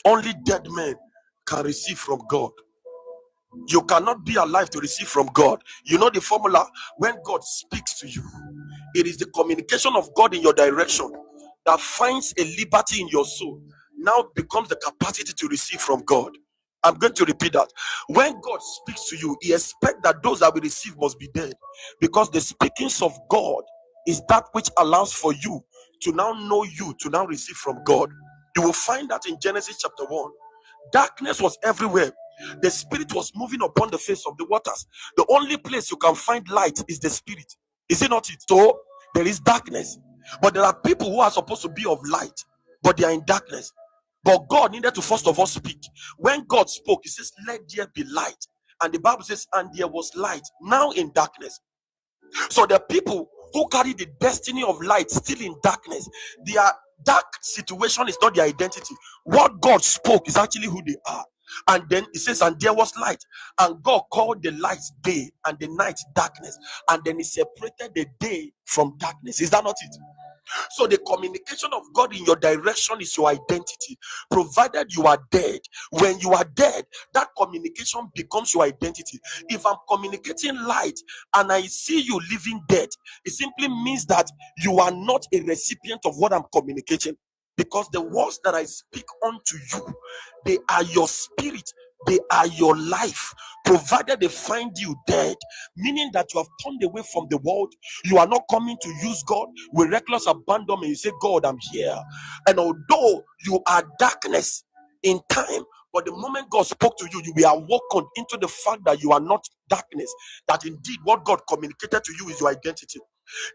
Only dead men can receive from God. You cannot be alive to receive from God. You know the formula. When God speaks to you, it is the communication of God in your direction that finds a liberty in your soul, now becomes the capacity to receive from God. I'm going to repeat that. When God speaks to you, he expects that those that will receive must be dead, because the speakings of God is that which allows for you to now know you, to now receive from God. You will find that in Genesis chapter 1. Darkness was everywhere. The spirit was moving upon the face of the waters. The only place you can find light is the spirit. Is it not it? So there is darkness, but there are people who are supposed to be of light, but they are in darkness. But God needed to first of all speak. When God spoke, he says, let there be light. And the Bible says, and there was light, now in darkness. So the people who carry the destiny of light still in darkness, their dark situation is not their identity. What God spoke is actually who they are. And then it says, and there was light, and God called the light day and the night darkness, and then he separated the day from darkness. Is that not it? So the communication of God in your direction is your identity, provided you are dead. When you are dead, that communication becomes your identity. If I'm communicating light and I see you living dead, it simply means that you are not a recipient of what I'm communicating, because the words that I speak unto you, they are your spirit, they are your life, provided they find you dead, meaning that you have turned away from the world. You are not coming to use God with reckless abandonment. You say, God, I'm here. And although you are darkness in time, but the moment God spoke to you, you were awoken into the fact that you are not darkness, that indeed what God communicated to you is your identity.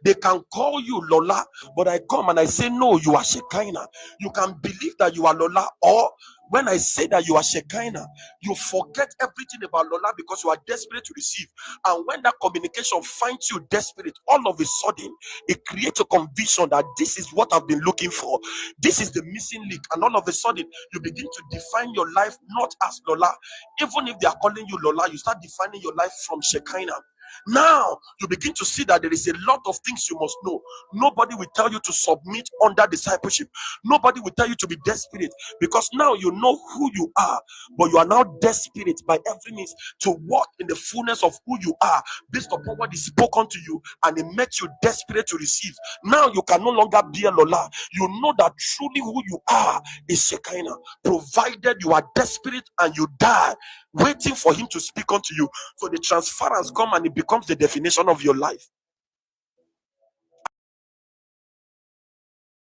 They can call you Lola, but I come and I say, no, you are Shekinah. You can believe that you are Lola, or when I say that you are Shekinah, you forget everything about Lola because you are desperate to receive. And when that communication finds you desperate, all of a sudden, it creates a conviction that this is what I've been looking for. This is the missing link. And all of a sudden, you begin to define your life not as Lola. Even if they are calling you Lola, you start defining your life from Shekinah. Now you begin to see that there is a lot of things you must know. Nobody will tell you to submit under discipleship. Nobody will tell you to be desperate, because now you know who you are, but you are now desperate by every means to walk in the fullness of who you are based upon what is spoken to you, and it makes you desperate to receive. Now you can no longer be a Lola. You know that truly who you are is Shekinah, provided you are desperate and you die waiting for him to speak unto you. So the transference come and it becomes the definition of your life.